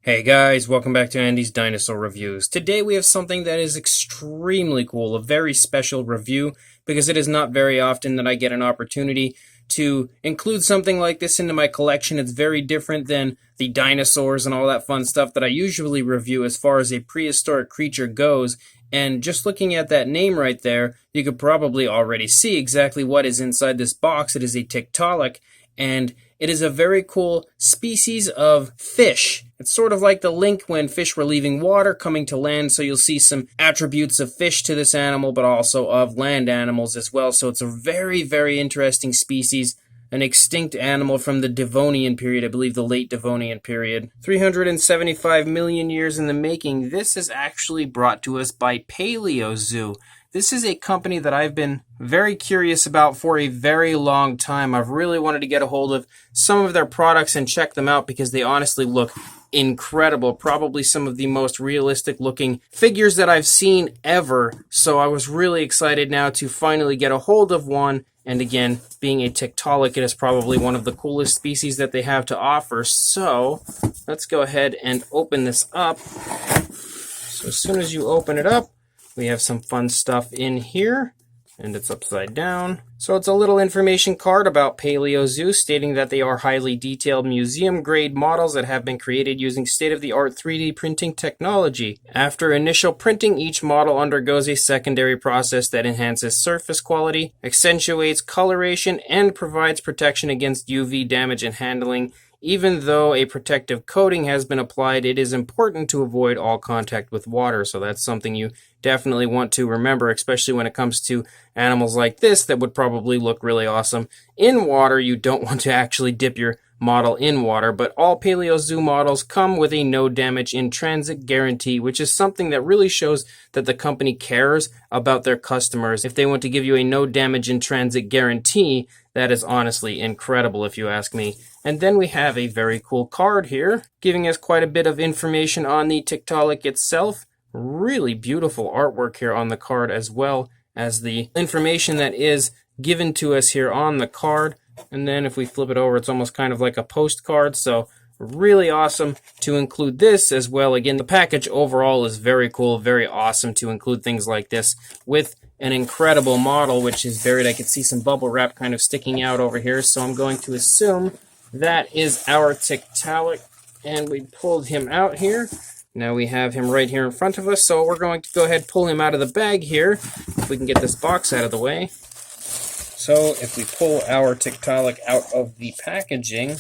Hey guys, welcome back to Andy's Dinosaur Reviews. Today we have something that is extremely cool, a very special review, because it is not very often that I get an opportunity to include something like this into my collection. It's very different than the dinosaurs and all that fun stuff that I usually review as far as a prehistoric creature goes. And just looking at that name right there, you could probably already see exactly what is inside this box. It is a Tiktaalik, and it is a very cool species of fish. It's sort of like the link when fish were leaving water, coming to land, so you'll see some attributes of fish to this animal, but also of land animals as well. So it's a very, very interesting species, an extinct animal from the Devonian period, I believe the late Devonian period. 375 million years in the making. This is actually brought to us by Paleozoo. This is a company that I've been very curious about for a very long time. I've really wanted to get a hold of some of their products and check them out because they honestly look incredible. Probably some of the most realistic looking figures that I've seen ever. So I was really excited now to finally get a hold of one. And again, being a Tiktaalik, it is probably one of the coolest species that they have to offer. So let's go ahead and open this up. So as soon as you open it up, we have some fun stuff in here, and it's upside down. So it's a little information card about Paleozoo stating that they are highly detailed museum-grade models that have been created using state-of-the-art 3D printing technology. After initial printing, each model undergoes a secondary process that enhances surface quality, accentuates coloration, and provides protection against UV damage and handling. Even though a protective coating has been applied, it is important to avoid all contact with water. So that's something you definitely want to remember, especially when it comes to animals like this that would probably look really awesome in water. You don't want to actually dip your model in water, but all Paleozoo models come with a no damage in transit guarantee, which is something that really shows that the company cares about their customers. If they want to give you a no damage in transit guarantee, that is honestly incredible if you ask me. And then we have a very cool card here, giving us quite a bit of information on the Tiktaalik itself. Really beautiful artwork here on the card, as well as the information that is given to us here on the card. And then if we flip it over, it's almost kind of like a postcard. So really awesome to include this as well. Again, the package overall is very cool, very awesome to include things like this with an incredible model, which is buried. I can see some bubble wrap kind of sticking out over here. So I'm going to assume that is our Tiktaalik, and we pulled him out here. Now we have him right here in front of us, so we're going to go ahead and pull him out of the bag here, if we can get this box out of the way. So if we pull our Tiktaalik out of the packaging,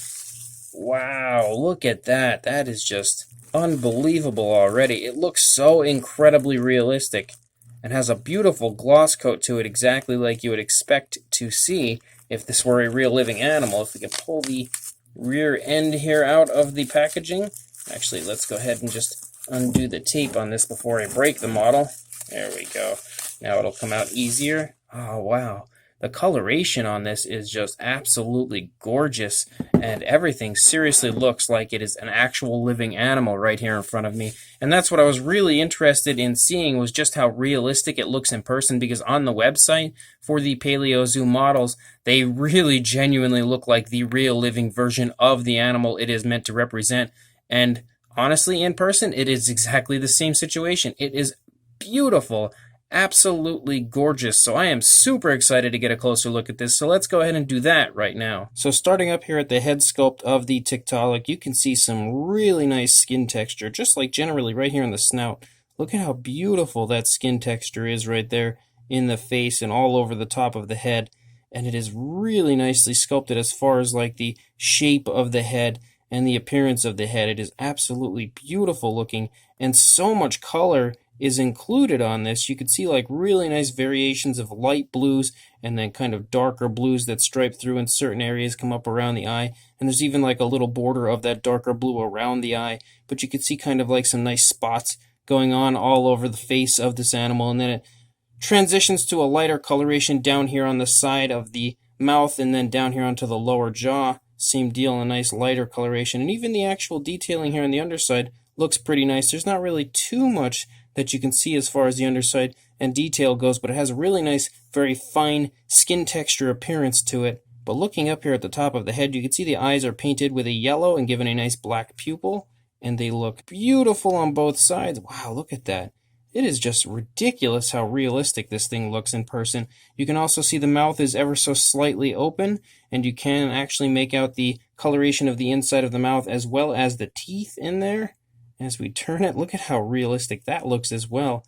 wow, look at that. That is just unbelievable already. It looks so incredibly realistic and has a beautiful gloss coat to it, exactly like you would expect to see if this were a real living animal. If we can pull the rear end here out of the packaging. Actually, let's go ahead and just undo the tape on this before I break the model. There we go. Now it'll come out easier. Oh, wow. The coloration on this is just absolutely gorgeous, and everything seriously looks like it is an actual living animal right here in front of me. And that's what I was really interested in seeing, was just how realistic it looks in person, because on the website for the Paleozoo models, they really genuinely look like the real living version of the animal it is meant to represent. And honestly, in person, it is exactly the same situation. It is beautiful. Absolutely gorgeous. So I am super excited to get a closer look at this. So let's go ahead and do that right now. So starting up here at the head sculpt of the Tiktaalik, you can see some really nice skin texture, just like generally right here on the snout. Look at how beautiful that skin texture is right there in the face and all over the top of the head. And it is really nicely sculpted as far as like the shape of the head and the appearance of the head. It is absolutely beautiful looking, and so much color is included on this. You can see like really nice variations of light blues and then kind of darker blues that stripe through in certain areas, come up around the eye, and there's even like a little border of that darker blue around the eye. But you can see kind of like some nice spots going on all over the face of this animal, and then it transitions to a lighter coloration down here on the side of the mouth, and then down here onto the lower jaw. Same deal, a nice lighter coloration, and even the actual detailing here on the underside looks pretty nice. There's not really too much that you can see as far as the underside and detail goes, but it has a really nice, very fine skin texture appearance to it. But looking up here at the top of the head, you can see the eyes are painted with a yellow and given a nice black pupil. and they look beautiful on both sides. Wow, look at that. It is just ridiculous how realistic this thing looks in person. You can also see the mouth is ever so slightly open, and you can actually make out the coloration of the inside of the mouth as well as the teeth in there. As we turn it, look at how realistic that looks as well.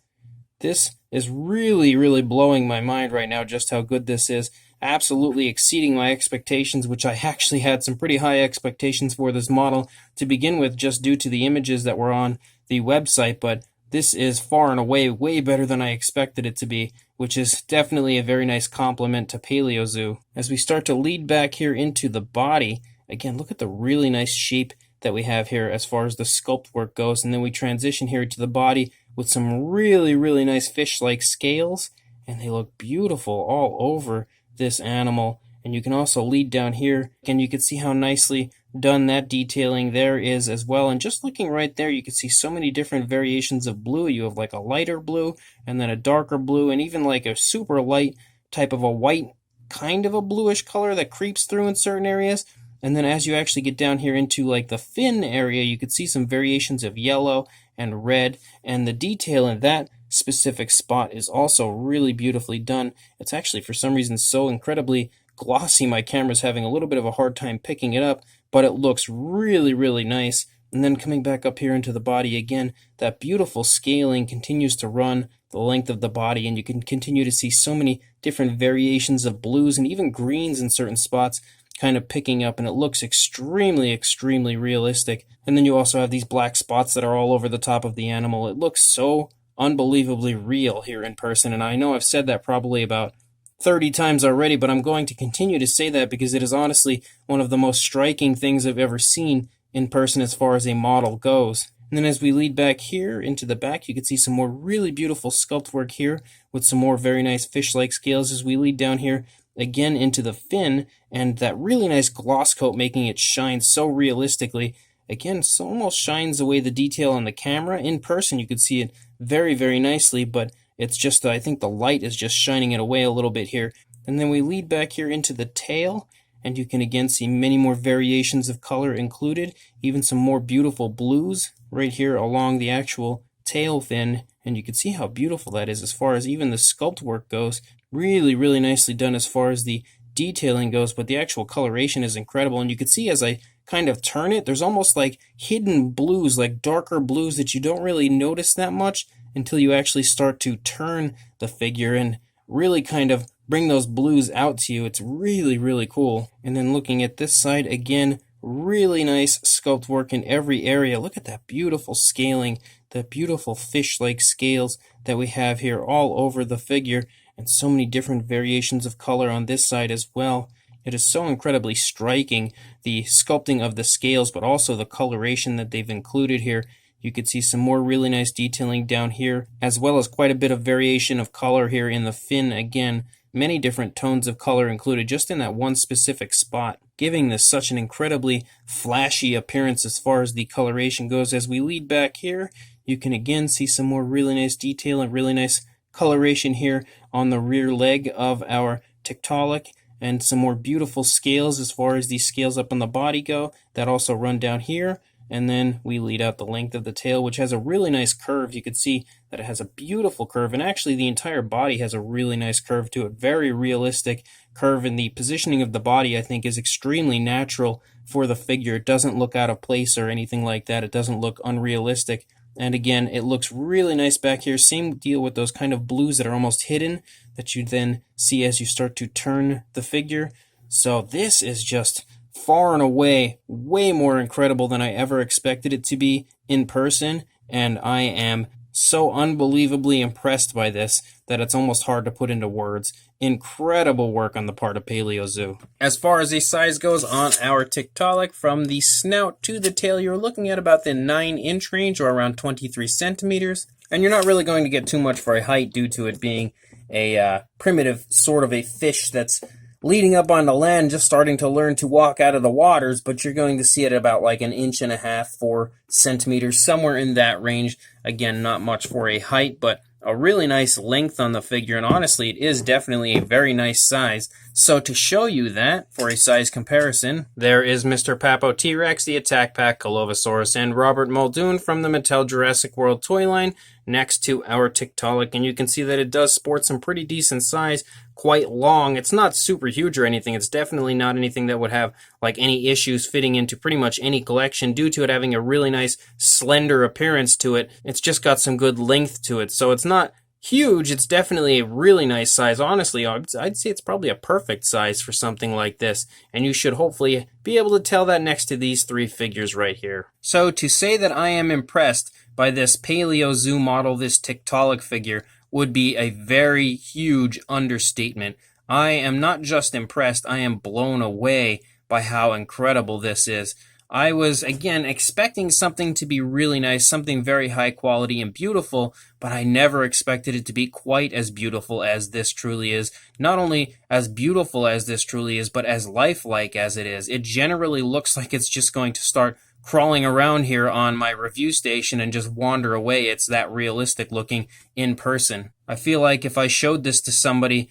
This is really, really blowing my mind right now, just how good this is. Absolutely exceeding my expectations, which I actually had some pretty high expectations for this model to begin with, just due to the images that were on the website, but this is far and away way better than I expected it to be, which is definitely a very nice compliment to Paleozoo. As we start to lead back here into the body, again, look at the really nice shape that we have here as far as the sculpt work goes, and then we transition here to the body with some really, really nice fish-like scales, and they look beautiful all over this animal. And you can also lead down here, and you can see how nicely done that detailing there is as well. And just looking right there, you can see so many different variations of blue. You have like a lighter blue, and then a darker blue, and even like a super light type of a white kind of a bluish color that creeps through in certain areas. And then as you actually get down here into like the fin area, you can see some variations of yellow and red, and the detail in that specific spot is also really beautifully done. It's actually for some reason so incredibly glossy, my camera's having a little bit of a hard time picking it up, but it looks really, really nice. And then coming back up here into the body again, that beautiful scaling continues to run the length of the body, and you can continue to see so many different variations of blues and even greens in certain spots kind of picking up, and it looks extremely, extremely realistic. And then you also have these black spots that are all over the top of the animal. It looks so unbelievably real here in person, and I know I've said that probably about 30 times already, but I'm going to continue to say that because it is honestly one of the most striking things I've ever seen in person as far as a model goes. And then as we lead back here into the back, you can see some more really beautiful sculpt work here with some more very nice fish-like scales as we lead down here again into the fin, and that really nice gloss coat making it shine so realistically. Again, so almost shines away the detail on the camera. In person, you could see it very, very nicely, but it's just, I think the light is just shining it away a little bit here. And then we lead back here into the tail, and you can again see many more variations of color included, even some more beautiful blues right here along the actual tail fin, and you can see how beautiful that is as far as even the sculpt work goes. Really, really nicely done as far as the detailing goes, but the actual coloration is incredible. And you can see as I kind of turn it, there's almost like hidden blues, like darker blues that you don't really notice that much until you actually start to turn the figure and really kind of bring those blues out to you. It's really, really cool. And then looking at this side again, really nice sculpt work in every area. Look at that beautiful scaling, the beautiful fish-like scales that we have here all over the figure, and so many different variations of color on this side as well. It is so incredibly striking, the sculpting of the scales, but also the coloration that they've included here. You could see some more really nice detailing down here, as well as quite a bit of variation of color here in the fin again. Many different tones of color included just in that one specific spot, giving this such an incredibly flashy appearance as far as the coloration goes. As we lead back here, you can again see some more really nice detail and really nice coloration here on the rear leg of our Tiktaalik, and some more beautiful scales as far as these scales up on the body go that also run down here. And then we lead out the length of the tail, which has a really nice curve. You can see that it has a beautiful curve, and actually the entire body has a really nice curve to it. Very realistic curve, and the positioning of the body I think is extremely natural for the figure. It doesn't look out of place or anything like that. It doesn't look unrealistic. And again, it looks really nice back here. Same deal with those kind of blues that are almost hidden that you then see as you start to turn the figure. So this is just far and away way more incredible than I ever expected it to be in person, and I am so unbelievably impressed by this that it's almost hard to put into words. Incredible work on the part of Paleozoo. As far as the size goes on our Tiktaalik, from the snout to the tail, you're looking at about the 9-inch range, or around 23 centimeters. And you're not really going to get too much for a height due to it being a primitive sort of a fish that's leading up onto land, just starting to learn to walk out of the waters, but you're going to see it about like 1.5 inches, 4 centimeters, somewhere in that range. Again, not much for a height, but a really nice length on the figure, and honestly, it is definitely a very nice size. So to show you that, for a size comparison, there is Mr. Papo T-Rex, the Attack Pack Colovasaurus, and Robert Muldoon from the Mattel Jurassic World toy line next to our Tiktaalik, and you can see that it does sport some pretty decent size, quite long. It's not super huge or anything. It's definitely not anything that would have like any issues fitting into pretty much any collection due to it having a really nice slender appearance to it. It's just got some good length to it, so it's not huge. It's definitely a really nice size. Honestly, I'd say it's probably a perfect size for something like this, and you should hopefully be able to tell that next to these three figures right here. So to say that I am impressed by this Paleozoo model, this Tiktaalik figure, would be a very huge understatement. I am not just impressed, I am blown away by how incredible this is. I was, again, expecting something to be really nice, something very high quality and beautiful, but I never expected it to be quite as beautiful as this truly is. Not only as beautiful as this truly is, but as lifelike as it is. It generally looks like it's just going to start crawling around here on my review station and just wander away. It's that realistic looking in person. I feel like if I showed this to somebody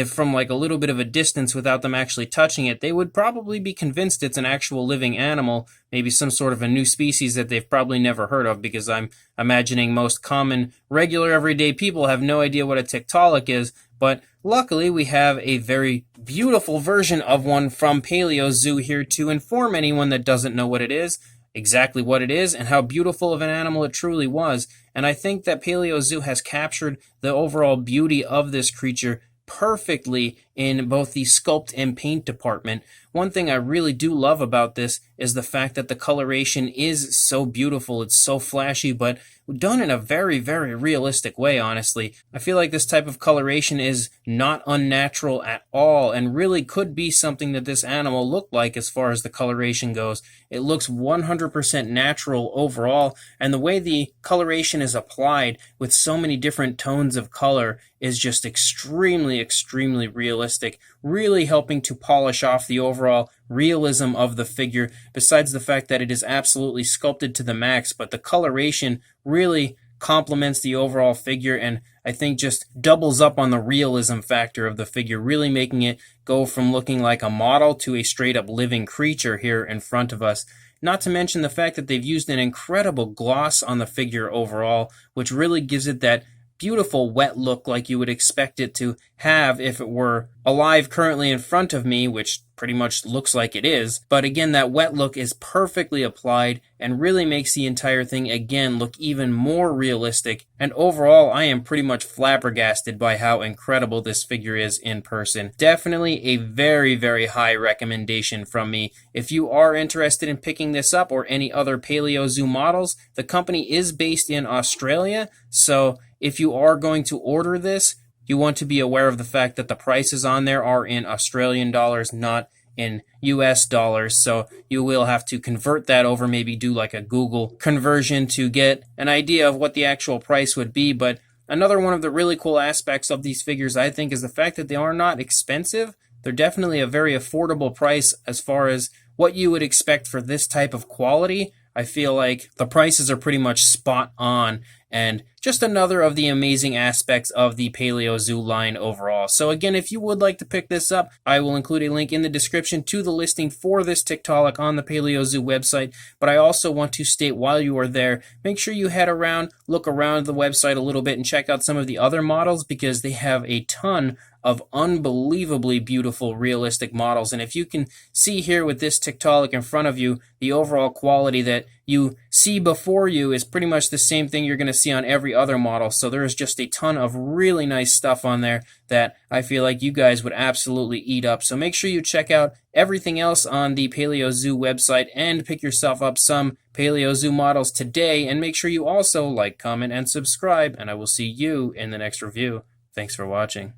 from like a little bit of a distance without them actually touching it, they would probably be convinced it's an actual living animal, maybe some sort of a new species that they've probably never heard of, because I'm imagining most common, regular, everyday people have no idea what a Tiktaalik is. But luckily, we have a very beautiful version of one from Paleozoo here to inform anyone that doesn't know what it is, exactly what it is, and how beautiful of an animal it truly was. And I think that Paleozoo has captured the overall beauty of this creature perfectly in both the sculpt and paint department. One thing I really do love about this is the fact that the coloration is so beautiful. It's so flashy, but done in a very, very realistic way, honestly. I feel like this type of coloration is not unnatural at all and really could be something that this animal looked like as far as the coloration goes. It looks 100% natural overall, and the way the coloration is applied with so many different tones of color is just extremely, extremely realistic, really helping to polish off the overall realism of the figure, besides the fact that it is absolutely sculpted to the max, but the coloration really complements the overall figure and I think just doubles up on the realism factor of the figure, really making it go from looking like a model to a straight up living creature here in front of us. Not to mention the fact that they've used an incredible gloss on the figure overall, which really gives it that beautiful wet look like you would expect it to have if it were alive currently in front of me, which pretty much looks like it is. But again, that wet look is perfectly applied and really makes the entire thing again look even more realistic. And overall, I am pretty much flabbergasted by how incredible this figure is in person. Definitely a very, very high recommendation from me. If you are interested in picking this up or any other Paleozoo models, the company is based in Australia, so if you are going to order this, you want to be aware of the fact that the prices on there are in Australian dollars, not in US dollars. So you will have to convert that over, maybe do like a Google conversion to get an idea of what the actual price would be. But another one of the really cool aspects of these figures, I think, is the fact that they are not expensive. They're definitely a very affordable price as far as what you would expect for this type of quality. I feel like the prices are pretty much spot on, and just another of the amazing aspects of the Paleozoo line overall. So again, if you would like to pick this up, I will include a link in the description to the listing for this Tiktaalik on the Paleozoo website. But I also want to state, while you are there, make sure you head around, look around the website a little bit, and check out some of the other models, because they have a ton of unbelievably beautiful, realistic models. And if you can see here with this Tiktaalik in front of you, the overall quality that you see before you is pretty much the same thing you're going to see on every other model. So there is just a ton of really nice stuff on there that I feel like you guys would absolutely eat up. So make sure you check out everything else on the Paleozoo website and pick yourself up some Paleozoo models today. And make sure you also like, comment, and subscribe. And I will see you in the next review. Thanks for watching.